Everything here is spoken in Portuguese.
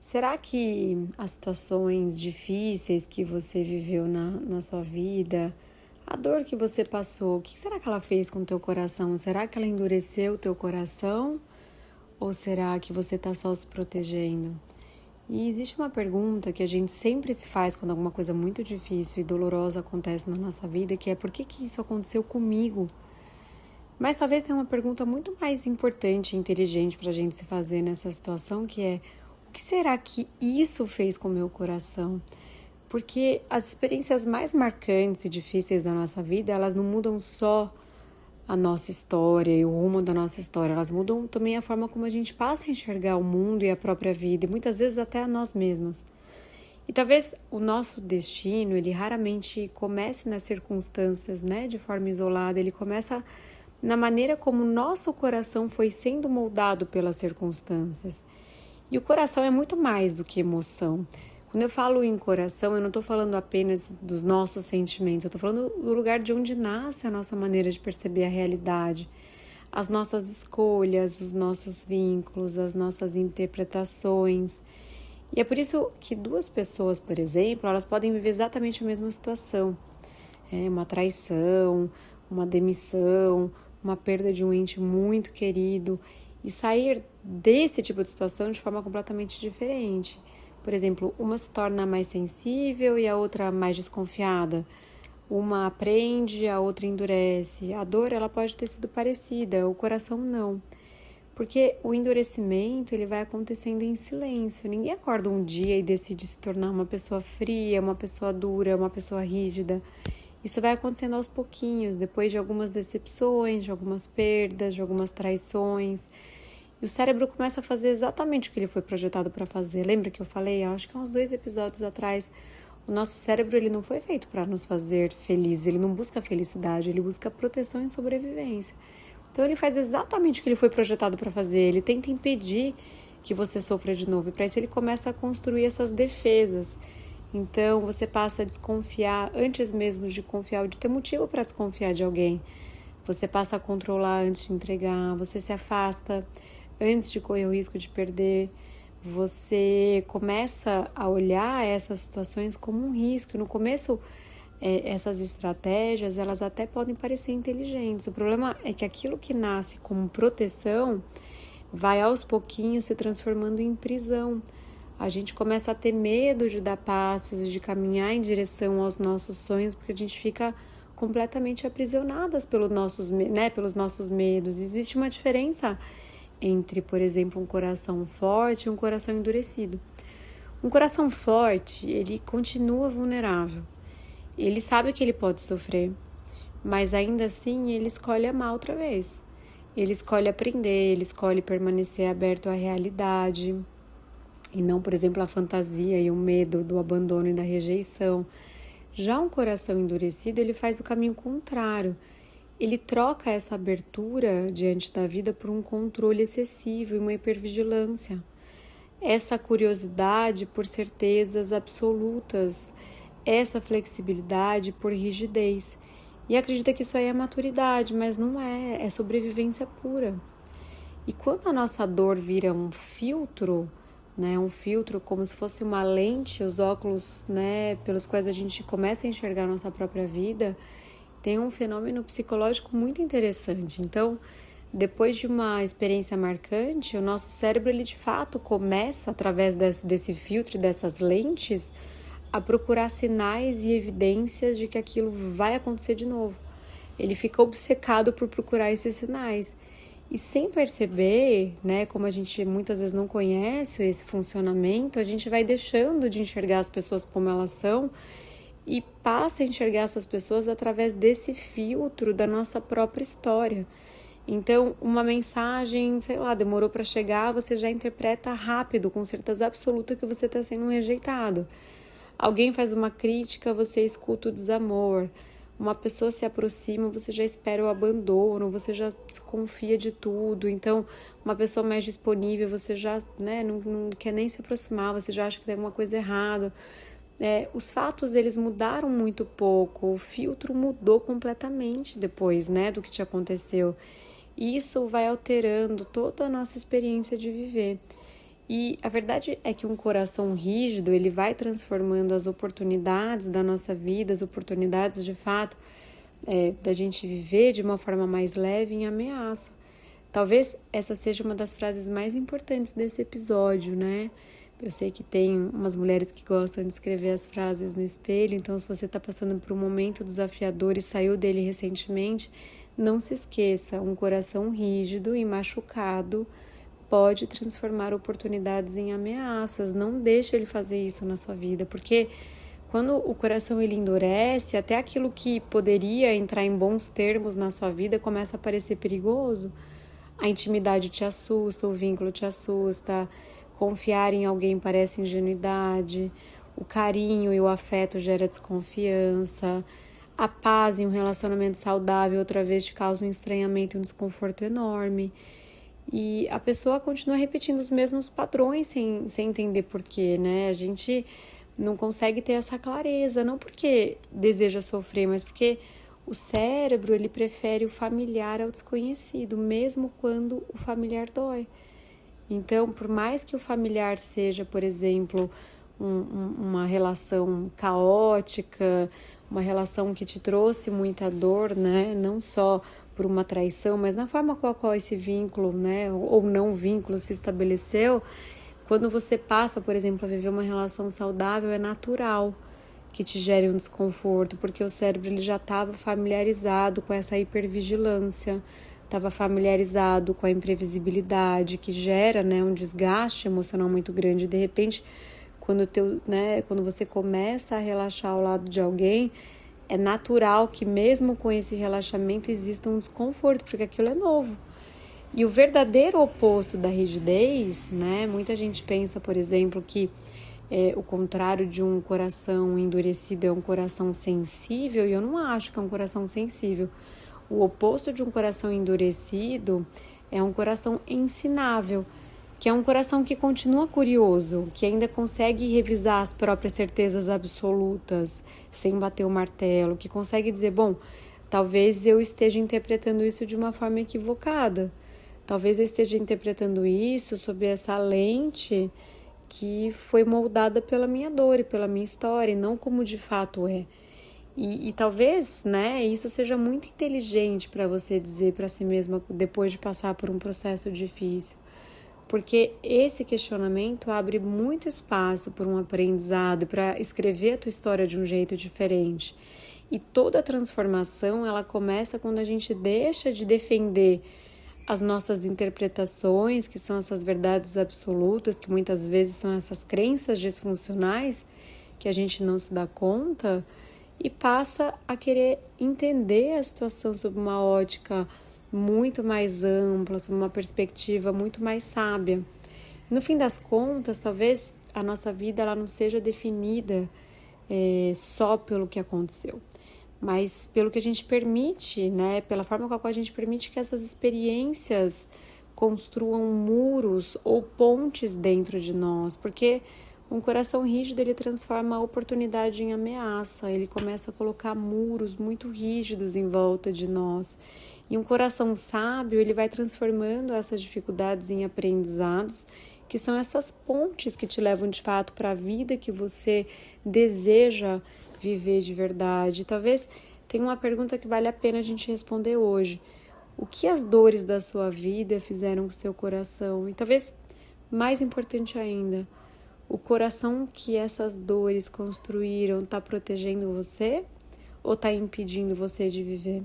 Será que as situações difíceis que você viveu na sua vida, a dor que você passou, o que será que ela fez com o teu coração? Será que ela endureceu o teu coração? Ou será que você está só se protegendo? E existe uma pergunta que a gente sempre se faz quando alguma coisa muito difícil e dolorosa acontece na nossa vida, que é por que isso aconteceu comigo? Mas talvez tenha uma pergunta muito mais importante e inteligente para a gente se fazer nessa situação, que é: o que será que isso fez com o meu coração? Porque as experiências mais marcantes e difíceis da nossa vida, elas não mudam só a nossa história e o rumo da nossa história, elas mudam também a forma como a gente passa a enxergar o mundo e a própria vida, e muitas vezes até a nós mesmas. E talvez o nosso destino, ele raramente comece nas circunstâncias, né, de forma isolada, ele começa na maneira como o nosso coração foi sendo moldado pelas circunstâncias. E o coração é muito mais do que emoção. Quando eu falo em coração, eu não estou falando apenas dos nossos sentimentos, eu estou falando do lugar de onde nasce a nossa maneira de perceber a realidade, as nossas escolhas, os nossos vínculos, as nossas interpretações. E é por isso que duas pessoas, por exemplo, elas podem viver exatamente a mesma situação. Uma traição, uma demissão, uma perda de um ente muito querido, e sair desse tipo de situação de forma completamente diferente. Por exemplo, uma se torna mais sensível e a outra mais desconfiada. Uma aprende, a outra endurece. A dor, ela pode ter sido parecida, o coração não. Porque o endurecimento, ele vai acontecendo em silêncio. Ninguém acorda um dia e decide se tornar uma pessoa fria, uma pessoa dura, uma pessoa rígida. Isso vai acontecendo aos pouquinhos, depois de algumas decepções, de algumas perdas, de algumas traições. E o cérebro começa a fazer exatamente o que ele foi projetado para fazer. Lembra que eu falei, acho que há uns 2 episódios atrás, o nosso cérebro, ele não foi feito para nos fazer felizes, ele não busca felicidade, ele busca proteção e sobrevivência. Então ele faz exatamente o que ele foi projetado para fazer, ele tenta impedir que você sofra de novo, e para isso ele começa a construir essas defesas. Então você passa a desconfiar antes mesmo de confiar, ou de ter motivo para desconfiar de alguém. Você passa a controlar antes de entregar, você se afasta antes de correr o risco de perder. Você começa a olhar essas situações como um risco. No começo, essas estratégias, elas até podem parecer inteligentes. O problema é que aquilo que nasce como proteção vai aos pouquinhos se transformando em prisão. A gente começa a ter medo de dar passos e de caminhar em direção aos nossos sonhos, porque a gente fica completamente aprisionadas pelos nossos medos. Existe uma diferença entre, por exemplo, um coração forte e um coração endurecido. Um coração forte, ele continua vulnerável. Ele sabe que ele pode sofrer, mas ainda assim ele escolhe amar outra vez. Ele escolhe aprender, ele escolhe permanecer aberto à realidade e não, por exemplo, à fantasia e o medo do abandono e da rejeição. Já um coração endurecido, ele faz o caminho contrário. Ele troca essa abertura diante da vida por um controle excessivo e uma hipervigilância. Essa curiosidade por certezas absolutas, essa flexibilidade por rigidez. E acredita que isso aí é maturidade, mas não é, é sobrevivência pura. E quando a nossa dor vira um filtro, né, um filtro como se fosse uma lente, os óculos, né, pelos quais a gente começa a enxergar a nossa própria vida, tem um fenômeno psicológico muito interessante. Então, depois de uma experiência marcante, o nosso cérebro, ele de fato começa, através desse filtro e dessas lentes, a procurar sinais e evidências de que aquilo vai acontecer de novo. Ele fica obcecado por procurar esses sinais. E sem perceber, né, como a gente muitas vezes não conhece esse funcionamento, a gente vai deixando de enxergar as pessoas como elas são e passa a enxergar essas pessoas através desse filtro da nossa própria história. Então, uma mensagem, sei lá, demorou para chegar, você já interpreta rápido, com certeza absoluta que você está sendo rejeitado. Alguém faz uma crítica, você escuta o desamor. Uma pessoa se aproxima, você já espera o abandono, você já desconfia de tudo. Então, uma pessoa mais disponível, você já, né, não quer nem se aproximar, você já acha que tem alguma coisa errada. Os fatos, eles mudaram muito pouco, o filtro mudou completamente depois, né, do que te aconteceu. E isso vai alterando toda a nossa experiência de viver. E a verdade é que um coração rígido, ele vai transformando as oportunidades da nossa vida, as oportunidades de fato da gente viver de uma forma mais leve em ameaça. Talvez essa seja uma das frases mais importantes desse episódio, né? Eu sei que tem umas mulheres que gostam de escrever as frases no espelho, então se você está passando por um momento desafiador e saiu dele recentemente, não se esqueça, um coração rígido e machucado pode transformar oportunidades em ameaças. Não deixe ele fazer isso na sua vida, porque quando o coração ele endurece, até aquilo que poderia entrar em bons termos na sua vida começa a parecer perigoso. A intimidade te assusta, o vínculo te assusta, confiar em alguém parece ingenuidade, o carinho e o afeto gera desconfiança, a paz em um relacionamento saudável outra vez te causa um estranhamento e um desconforto enorme. E a pessoa continua repetindo os mesmos padrões sem entender porquê, né? A gente não consegue ter essa clareza, não porque deseja sofrer, mas porque o cérebro, ele prefere o familiar ao desconhecido, mesmo quando o familiar dói. Então, por mais que o familiar seja, por exemplo, uma relação caótica, uma relação que te trouxe muita dor, né? Não só por uma traição, mas na forma com a qual esse vínculo, né, ou não vínculo se estabeleceu, quando você passa, por exemplo, a viver uma relação saudável, é natural que te gere um desconforto, porque o cérebro ele já estava familiarizado com essa hipervigilância, estava familiarizado com a imprevisibilidade, que gera, né, um desgaste emocional muito grande. De repente, quando você começa a relaxar ao lado de alguém, é natural que mesmo com esse relaxamento exista um desconforto, porque aquilo é novo. E o verdadeiro oposto da rigidez, né? Muita gente pensa, por exemplo, que o contrário de um coração endurecido é um coração sensível, e eu não acho que é um coração sensível. O oposto de um coração endurecido é um coração ensinável, que é um coração que continua curioso, que ainda consegue revisar as próprias certezas absolutas, sem bater o martelo, que consegue dizer, bom, talvez eu esteja interpretando isso de uma forma equivocada, talvez eu esteja interpretando isso sob essa lente que foi moldada pela minha dor e pela minha história, e não como de fato é. E talvez, né, isso seja muito inteligente para você dizer para si mesma depois de passar por um processo difícil. Porque esse questionamento abre muito espaço para um aprendizado, para escrever a tua história de um jeito diferente. E toda transformação, ela começa quando a gente deixa de defender as nossas interpretações, que são essas verdades absolutas, que muitas vezes são essas crenças disfuncionais, que a gente não se dá conta, e passa a querer entender a situação sob uma ótica muito mais ampla, sob uma perspectiva muito mais sábia. No fim das contas, talvez a nossa vida ela não seja definida só pelo que aconteceu, mas pelo que a gente permite, né? Pela forma com a qual a gente permite que essas experiências construam muros ou pontes dentro de nós, porque um coração rígido ele transforma a oportunidade em ameaça, ele começa a colocar muros muito rígidos em volta de nós. E um coração sábio, ele vai transformando essas dificuldades em aprendizados, que são essas pontes que te levam de fato para a vida que você deseja viver de verdade. Talvez tenha uma pergunta que vale a pena a gente responder hoje. O que as dores da sua vida fizeram com o seu coração? E talvez, mais importante ainda, o coração que essas dores construíram está protegendo você ou está impedindo você de viver?